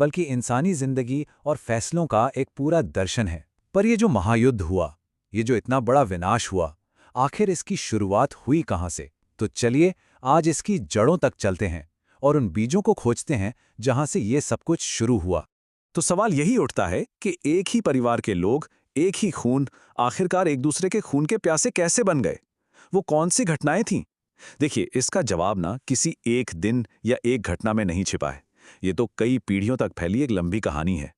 बल्कि इंसानी जिंदगी और फैसलों का एक पूरा दर्शन है। पर ये जो महायुद्ध हुआ, ये जो इतना बड़ा विनाश हुआ, आखिर इसकी शुरुआत हुई कहाँ से? तो चलिए आज इसकी जड़ों तक चलते हैं और उन बीजों को खोजते हैं जहां से ये सब कुछ शुरू हुआ। तो सवाल यही उठता है कि एक ही परिवार के लोग, एक ही खून, आखिरकार एक दूसरे के खून के प्यासे कैसे बन गए? वो कौन सी घटनाएं थीं? देखिए, इसका जवाब ना किसी एक दिन या एक घटना में नहीं छिपा है। ये तो कई पीढ़ियों तक फैली एक लंबी कहानी है।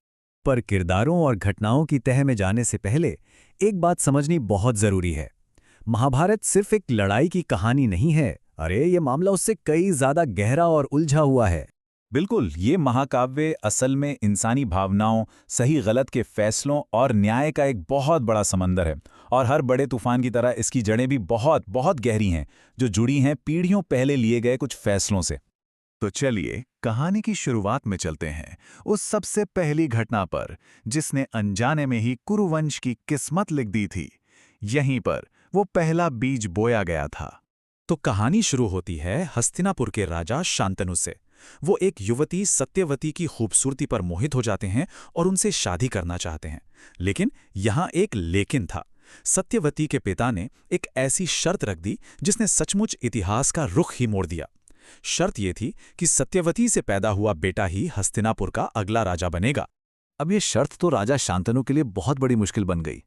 पर किरदारों और घटनाओं की तह में जाने से पहले एक बात समझनी बहुत जरूरी है। महाभारत सिर्फ एक लड़ाई की कहानी नहीं है। अरे ये मामला उससे कई ज्यादा गहरा और उलझा हुआ है। बिल्कुल, ये महाकाव्य असल में इंसानी भावनाओं, सही गलत के फैसलों और न्याय का एक बहुत बड़ा समंदर है। और हर बड़े तूफान की तरह इसकी जड़ें भी बहुत बहुत गहरी हैं, जो जुड़ी हैं पीढ़ियों पहले लिए गए कुछ फैसलों से। तो चलिए कहानी की शुरुआत में चलते हैं, उस सबसे पहली घटना पर जिसने अनजाने में ही कुरुवंश की किस्मत लिख दी थी। यहीं पर वो पहला बीज बोया गया था। तो कहानी शुरू होती है हस्तिनापुर के राजा शांतनु से। वो एक युवती सत्यवती की खूबसूरती पर मोहित हो जाते हैं और उनसे शादी करना चाहते हैं। लेकिन यहाँ एक लेकिन था। सत्यवती के पिता ने एक ऐसी शर्त रख दी जिसने सचमुच इतिहास का रुख ही मोड़ दिया। शर्त ये थी कि सत्यवती से पैदा हुआ बेटा ही हस्तिनापुर का अगला राजा बनेगा। अब ये शर्त तो राजा शांतनु के लिए बहुत बड़ी मुश्किल बन गई।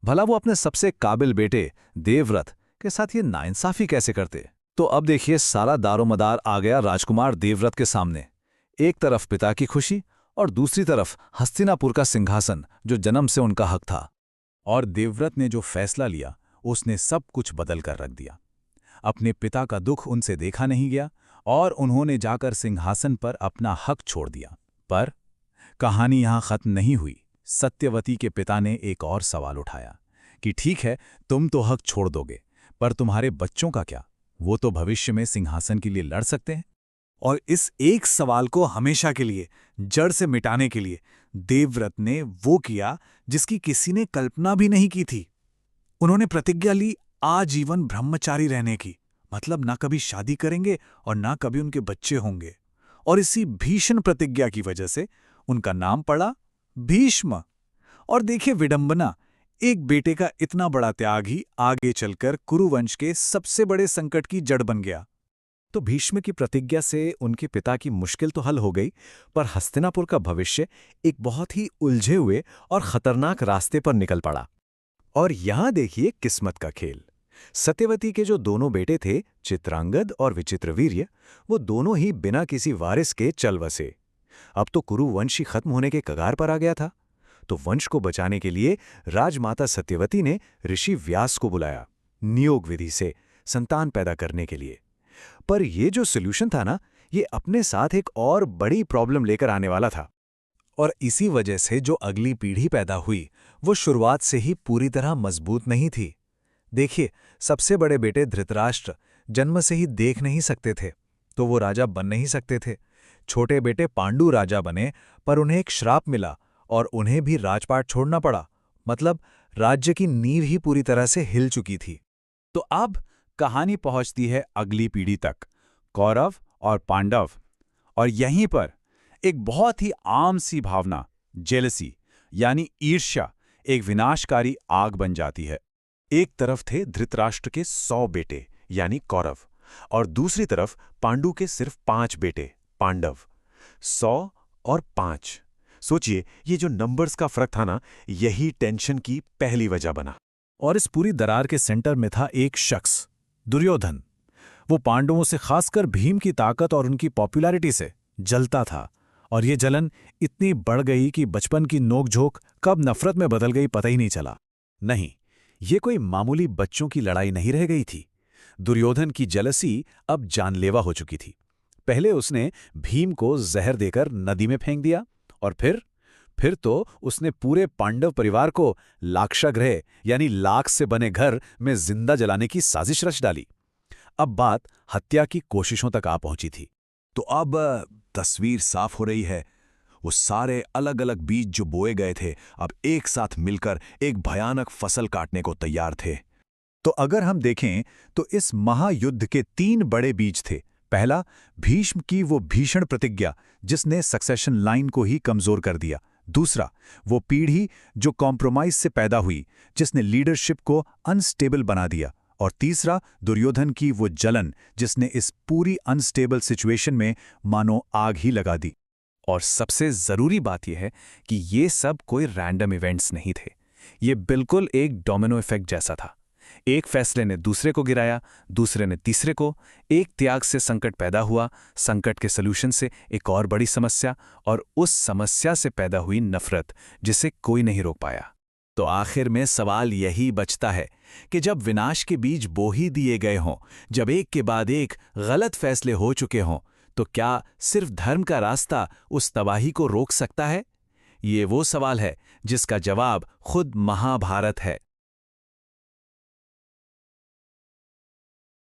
भला वो अपने सबसे काबिल बेटे देवव्रत के साथ ये नाइंसाफी कैसे करते? तो अब देखिए सारा दारोमदार आ गया राजकुमार देवव्रत के सामने। एक तरफ पिता की खुशी और दूसरी तरफ हस्तिनापुर का सिंहासन जो जन्म से उनका हक था। और देवव्रत ने जो फैसला लिया, उसने सब कुछ बदल कर रख दिया। अपने पिता का दुख उनसे देखा नहीं गया और उन्होंने जाकर सिंहासन पर अपना हक छोड़ दिया। पर कहानी यहां खत्म नहीं हुई। सत्यवती के पिता ने एक और सवाल उठाया कि ठीक है, तुम तो हक छोड़ दोगे, पर तुम्हारे बच्चों का क्या? वो तो भविष्य में सिंहासन के लिए लड़ सकते हैं। और इस एक सवाल को हमेशा के लिए जड़ से मिटाने के लिए देवव्रत ने वो किया जिसकी किसी ने कल्पना भी नहीं की थी। उन्होंने प्रतिज्ञा ली आजीवन ब्रह्मचारी रहने की, मतलब ना कभी शादी करेंगे और ना कभी उनके बच्चे होंगे। और इसी भीषण प्रतिज्ञा की वजह से उनका नाम पड़ा भीष्म। और देखिए विडंबना, एक बेटे का इतना बड़ा त्याग ही आगे चलकर कुरुवंश के सबसे बड़े संकट की जड़ बन गया। तो भीष्म की प्रतिज्ञा से उनके पिता की मुश्किल तो हल हो गई, पर हस्तिनापुर का भविष्य एक बहुत ही उलझे हुए और खतरनाक रास्ते पर निकल पड़ा। और यहां देखिए किस्मत का खेल। सत्यवती के जो दोनों बेटे थे, चित्रांगद और विचित्रवीर्य, वो दोनों ही बिना किसी वारिस के चल बसे। अब तो कुरुवंश ही खत्म होने के कगार पर आ गया था। तो वंश को बचाने के लिए राजमाता सत्यवती ने ऋषि व्यास को बुलाया, नियोग विधि से संतान पैदा करने के लिए। पर यह जो सॉल्यूशन था ना, ये अपने साथ एक और बड़ी प्रॉब्लम लेकर आने वाला था। और इसी वजह से जो अगली पीढ़ी पैदा हुई, वो शुरुआत से ही पूरी तरह मजबूत नहीं थी। देखिए, सबसे बड़े बेटे धृतराष्ट्र जन्म से ही देख नहीं सकते थे, तो वो राजा बन नहीं सकते थे। छोटे बेटे पांडु राजा बने, पर उन्हें एक श्राप मिला और उन्हें भी राजपाट छोड़ना पड़ा। मतलब राज्य की नींव ही पूरी तरह से हिल चुकी थी। तो अब कहानी पहुंचती है अगली पीढ़ी तक, कौरव और पांडव। और यहीं पर एक बहुत ही आम सी भावना, जेलसी यानी ईर्ष्या, एक विनाशकारी आग बन जाती है। एक तरफ थे धृतराष्ट्र के 100 बेटे यानी कौरव, और दूसरी तरफ पांडु के सिर्फ 5 बेटे पांडव। 100 और 5। सोचिए, ये जो नंबर्स का फर्क था ना, यही टेंशन की पहली वजह बना। और इस पूरी दरार के सेंटर में था एक शख्स, दुर्योधन। वो पांडवों से, खासकर भीम की ताकत और उनकी पॉपुलैरिटी से जलता था। और ये जलन इतनी बढ़ गई कि बचपन की नोकझोंक कब नफरत में बदल गई पता ही नहीं चला। नहीं, ये कोई मामूली बच्चों की लड़ाई नहीं रह गई थी। दुर्योधन की जेलसी अब जानलेवा हो चुकी थी। पहले उसने भीम को जहर देकर नदी में फेंक दिया, और फिर तो उसने पूरे पांडव परिवार को लाक्षागृह यानी लाख से बने घर में जिंदा जलाने की साजिश रच डाली। अब बात हत्या की कोशिशों तक आ पहुंची थी। तो अब तस्वीर साफ हो रही है। वो सारे अलग अलग बीज जो बोए गए थे, अब एक साथ मिलकर एक भयानक फसल काटने को तैयार थे। तो अगर हम देखें तो इस महायुद्ध के 3 बड़े बीज थे। पहला, भीष्म की वो भीषण प्रतिज्ञा जिसने सक्सेशन लाइन को ही कमजोर कर दिया। दूसरा, वो पीढ़ी जो कॉम्प्रोमाइज से पैदा हुई, जिसने लीडरशिप को अनस्टेबल बना दिया। और तीसरा, दुर्योधन की वो जलन जिसने इस पूरी अनस्टेबल सिचुएशन में मानो आग ही लगा दी। और सबसे ज़रूरी बात यह है कि ये सब कोई रैंडम इवेंट्स नहीं थे। ये बिल्कुल एक डोमिनो इफेक्ट जैसा था। एक फैसले ने दूसरे को गिराया, दूसरे ने तीसरे को। एक त्याग से संकट पैदा हुआ, संकट के सलूशन से एक और बड़ी समस्या, और उस समस्या से पैदा हुई नफरत जिसे कोई नहीं रोक पाया। तो आखिर में सवाल यही बचता है कि जब विनाश के बीज बो ही दिए गए हों, जब एक के बाद एक गलत फैसले हो चुके हों, तो क्या सिर्फ धर्म का रास्ता उस तबाही को रोक सकता है? ये वो सवाल है जिसका जवाब खुद महाभारत है।